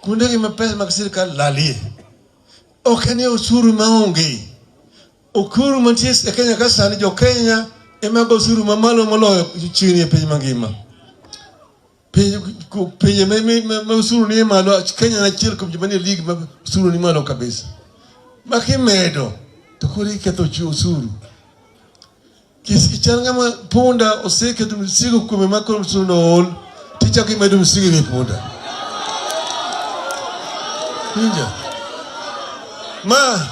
kunde gi mapesa mag sirkal lalie. Ok ane osuru maonge. Okuru mantie e Kenya ka sani jo Kenya ema go osuru mamalo moloyo chini e piny mangima. Piny me usuru ni malo Kenya na chiel kuom jomanie league ma usuru ni malo kabisa. Makimedo to kori ketho usuru. Kichanga ma punda oseketo msigo kume makoro usuru no ol ticha kimedo msigo ni punda. Ninja. Ma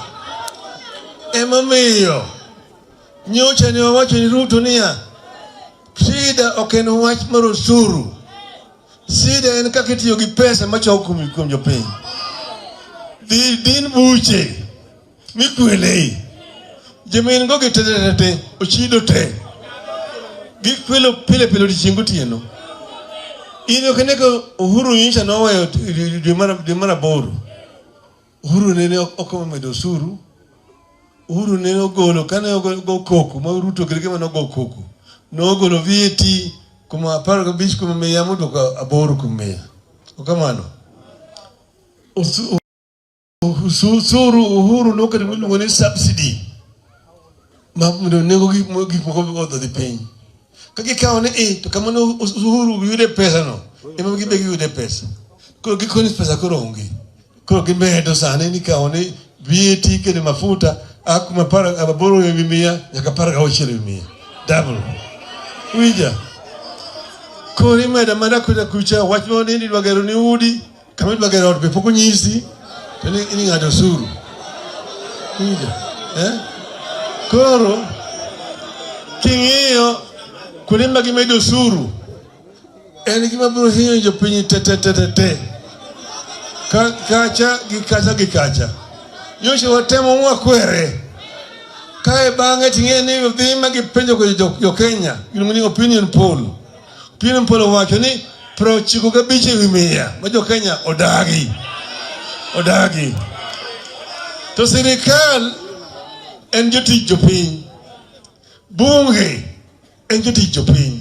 ema miyo nyocha ni wawacho ni Ruto niya shida okeno wach mar osuru. Shida en kaka itiyo gi pesa machoko kuom jopiny. Din buche mikwelei jemin go gitete ochido te gikwelo pile odiochieng' gotieno. Ino keneko Uhuru Nyicha noweyo dwe mar aboro. Uhuru nene okomedo osuru. Uhuru nene ogolo kane ogo koko ma Ruto grege ma nogo koko nogolo VAT kuma 15 kuma 100 mondo ka 8 kuma 100 okamano usuru Uhuru noketo miluongo ni subsidy ma mondo nego gik moko odho dhi piny ka gikawo ni to kamano Uhuru yude pesa no ema gibe yude pesa koro gikoni pesa koro onge koro gimedo sane ni kawo ni VAT kede mafuta akuma para 8,100 nyaka 16,100 double wija kori meda manda kucha wach mo ni dwagero ni udi kama dwagero be poko nyisi to ni ngado suru wija koro kingiyo kulimba gimedo suru en gima biro hinyo jopiny te kacha Yoshe watemo mwakwere kae bange ting'e ni dhima gipenjo kwa jo Kenya ni opinion poll wacho ni 95% ma jo Kenya odagi to sirikal en jotich jopiny bunge en jotich jopiny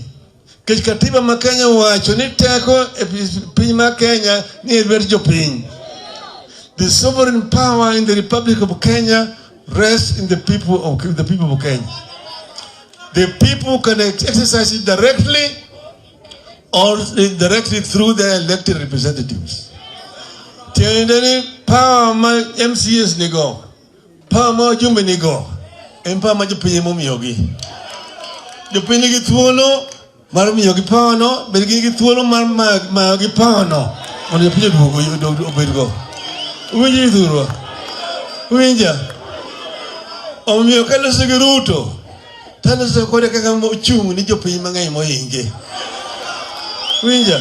kech katiba ma Kenya wacho ni teko e piny ma Kenya ni lwet jopiny. The sovereign power in the Republic of Kenya rests in the people of Kenya. The people can exercise it directly or directly through their elected representatives. Tiendeni power ma MCS nigo, power ma jumbe nigo, power ma jopiny momiyogi. Jopiny gi thuolo mar miyogi power no, bed gi thuolo mar mayogi power no, mondo jopiny oduogo obedgo. Uwinji dhurwa. Uwinja. Omiyo kaloso gi Ruto. Taloso kode kaka ochung' ni jopiny mang'eny mohinge. Uwinja.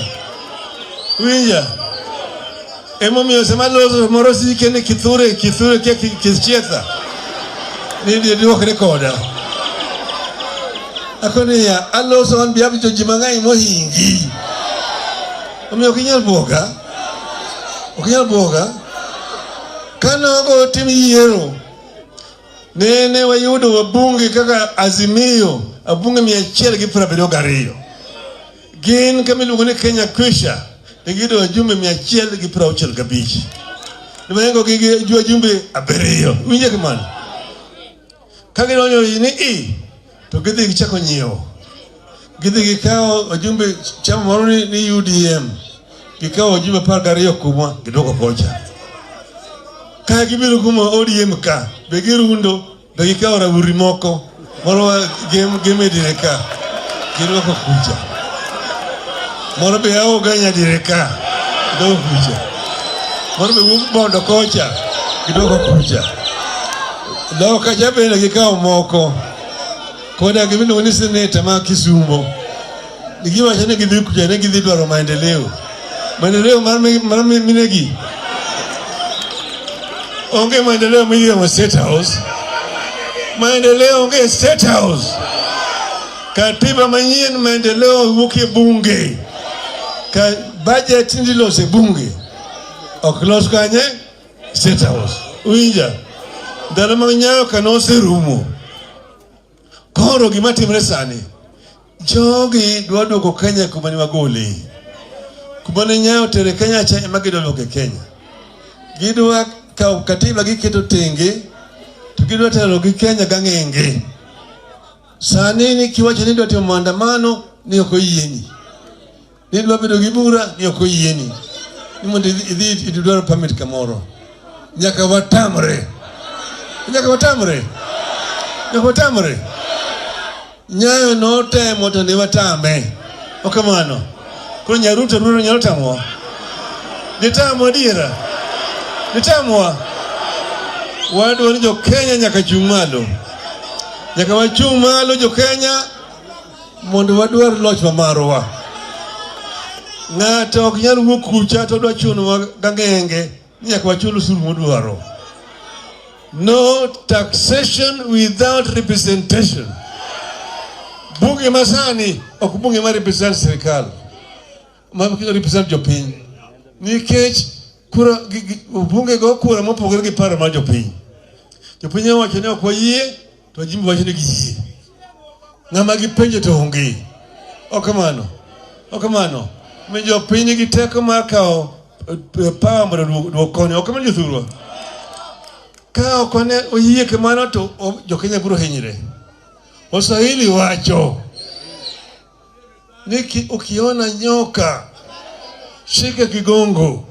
Emomiyo sama loso moro sike ni kithure kia kischietha. Ni duokre koda. Akoni ya aloso an biabi joji mang'eny mohingi. Omiyo okinyal buoga. Kanogo tim yiero nene wayudo wabunge kaka Azimio abunge 172 gin kamiluongo ni Kenya Kwisha negido wajumbe 165 nimengo gi wajumbe 7 winje kamano kagidonjo ni to gidhi gichako nyiewo gidhi gikawo wajumbe chama moro ni UDM gikawo wajumbe 12 Kubwa gidoko kocha ka gibiro kuma ODM ka be girundo be gikawo raburi moko moro game direka giroko kucha moro be yawo ganya direka do kucha moro be wuok bondo kocha gidoko kucha do kacha be gikawo moko koda gibino ni seneta ma Kisumo nigiwa chane gidhi kucha ne gidhi dwaro maendeleo mar minegi onge maendeleo mwili wa State House. Maendeleo onge State House. Katiba manyien maendeleo wuke bunge. Ka budget ndilo se bunge. Oklos kanye State House. Uinja. Ndalo manyayo kanose rumo. Koro gimatimre sani. Jogi dwado ko Kenya kuma ni magole. kubone nyayo tere Kenya cha emagido loke Kenya. Gidwa ka katiba giketo tenge, tugidwa tero gi Kenya gangenge. Sanini kiwacho ni dwa maandamano ni okoyieni. Ni dwa bedo gi bura ni okoyieni. Ni mondo idhi idwaro permit kamoro. Nyaka watamre. Nyaka watamre. Nyaka watamre. Nyayo no temo to ni watame. Okamano. Koro Ruto nyalo tamo. Nitamo dira. Nitamo. Wadwa ni jo Kenya nyaka chung' malo. Nyaka wachung' malo jo Kenya mondo wadwar loch marwa. Ng'ato ok nyal wuok kucha to dwa chuno gangenge nyaka wachul usuru modwaro. No taxation without representation. Bunge masani ok bunge ma represent serikal. Ma represent jopiny. Nikech kura bunge go kura mopogore gi paro mar jopiny. Jopiny wacho ni ok wayie to jimbo wacho ni giyie. Ng'ama gipenjo to onge. Okamano. Okamano. Me jopiny gi teko mar kao power mondo duokone. Okamano jothurwa. Ka okone oyie kamano to jo Kenya biro hinyre. Waswahili wacho ni ukiona nyoka shika kigongo.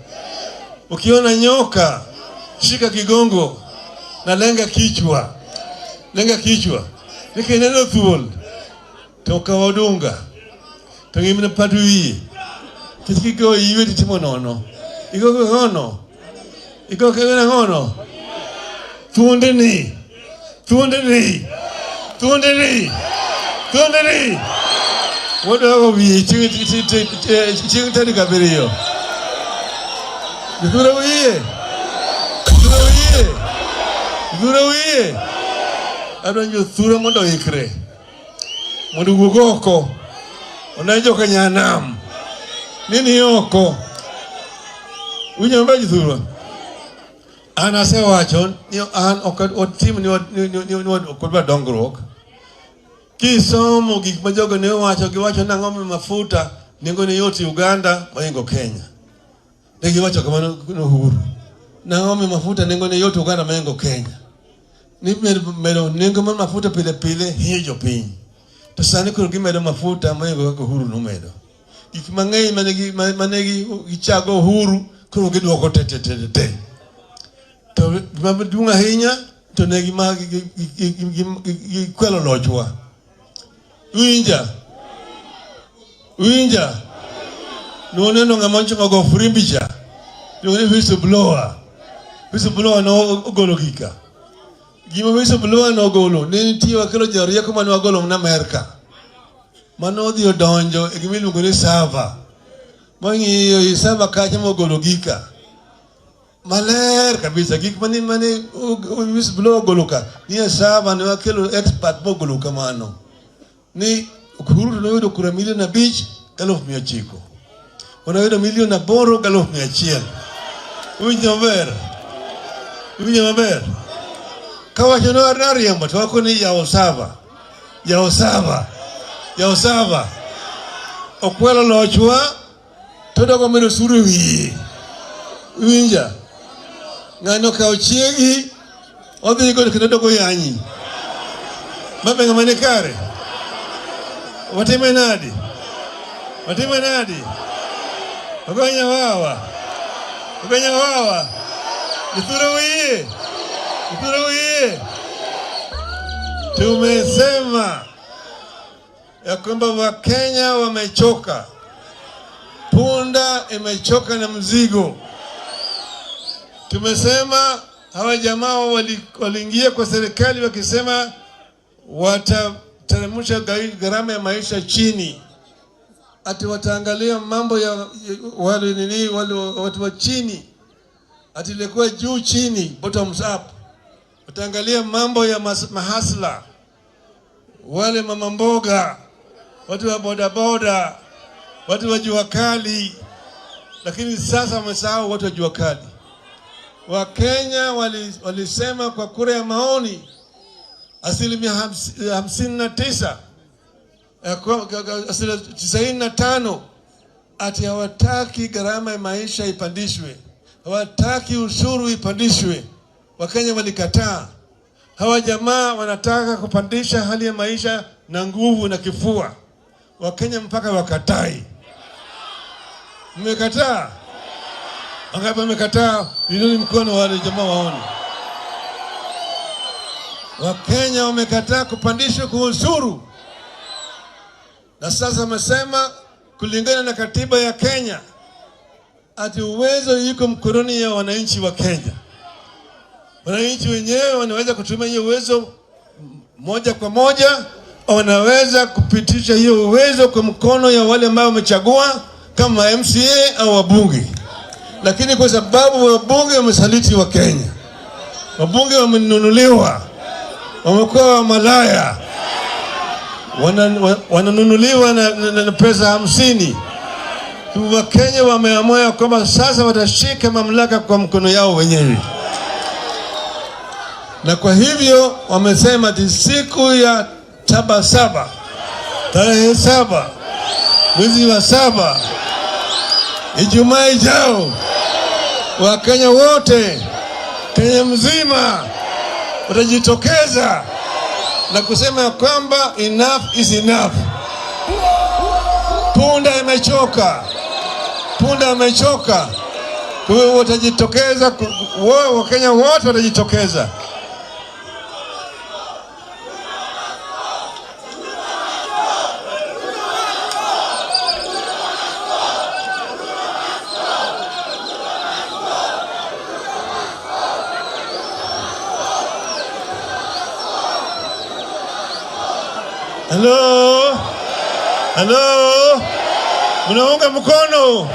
Ukiona nyoka shika kigongo na lenga kichwa. Lenga kichwa. Nikineno thuol to kawadunga. To ngimne padui. Kigo iwe timo nono. Igo ngono. Igo kena ngono. Thuondeni. Thuondeni. Thuondeni. Thuondeni. Wodo wi ching tadi kabiriyo. Dhura wiye. Dhura wiye. Dhura wiye. Adonjo thura mondo ikre. Mondo gugoko. Onajo kanyanam. Nini oko. Unyamba jithura. Ana se wacho ni an otim ni okwa dongruok. Kisomo gik ma jogo ne wacho giwacho na ng'ombe mafuta nengo ne yoti Uganda maingo Kenya. Ne giwacho kamano kuno huru. Na ng'ombe mafuta nengo ne yoti Uganda maingo Kenya. Ni medo nengo mar mafuta pile hiyo piny. To sani kuro gimedo mafuta maingo kaka huru no medo. Gik mang'eny manegi gichago huru kuro giduoko te. To maduong' ahinya to ne gikwelo lochwa. Winja. Noneno ng'amoncho mago frimbicha. Yone whistleblower. Whistleblower no ogolo gika. Gima whistleblower no ogolo. Ne nitie wakelo jarieko mane wagolo na Amerika. Mano odhi odonjo e gima iluongo ni Saba. Mang'iyo Saba kacha mogolo gika. Maler kabisa gik mane whistleblower ogolo ka. Ni Saba ne wakelo expert mogolo kamano. Ni Ruto noyudo kura 5,900,000. Onoyudo 8,100,000. Winjo maber. Kawacho no ariambo to wako ni yawo Saba. Okwelo lochwa to dogo medo suru wiye. Winja. Ng'ano kao chiegi odhi go kendo dogo yanyi. Mabe ng'amane kare. Watime nadi. Oganya wawa. Nithuro wiye. Tumesema ya kwamba Wakenya wamechoka. Punda imechoka na mzigo. Tumesema hawa jamaa waliingia kwa serikali wakisema watateremsha gharama ya maisha chini. Ati wataangalia mambo ya watu wa chini. Ati ilikuwa juu chini, bottoms up. Wataangalia mambo ya mahasla. Wale mama mboga, watu wa bodaboda, watu wa jua kali. Lakini sasa wamesahau watu wa jua kali. Wakenya walisema kwa kura ya maoni 59%, 95% ati hawataki gharama ya maisha ipandishwe, hawataki ushuru ipandishwe. Wakenya walikataa. Hawa jamaa wanataka kupandisha hali ya maisha na nguvu na kifua. Wakenya mpaka wakatai. Mmekataa? Wangapi wamekataa? Inua mkono wale jamaa waone. Wakenya wamekataa kupandishwa kwa ushuru. Na sasa wamesema kulingana na katiba ya Kenya ati uwezo yuko mkononi ya wananchi wa Kenya. Wananchi wenyewe wanaweza kutumia hiyo uwezo moja kwa moja, au wanaweza kupitisha hiyo uwezo kwa mkono ya wale ambao wamechagua kama MCA au wabunge. Lakini kwa sababu wabunge wamesaliti wa Kenya, wabunge wamenunuliwa, wamekuwa malaya, wananunuliwa na pesa 50. Wa Kenya wameamua kwamba sasa watashika mamlaka kwa mkono yao wenyewe. Na kwa hivyo wamesema ati siku ya Saba, tarehe 7 mwezi wa 7, Ijumaa ijao, Wakenya wote, Kenya mzima, watajitokeza na kusema kwamba enough is enough. Punda imechoka. Punda imechoka. Kwa hiyo watajitokeza, Wakenya wote watajitokeza. Hello? Hello? Mnaunga mkono?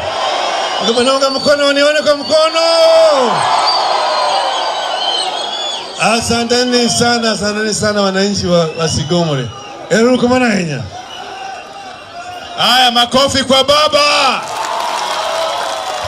Mnaunga mkono, nione kwa mkono. Asanteni sana wananchi wa Sigomore. Eru kumana henya. Haya, makofi kwa baba.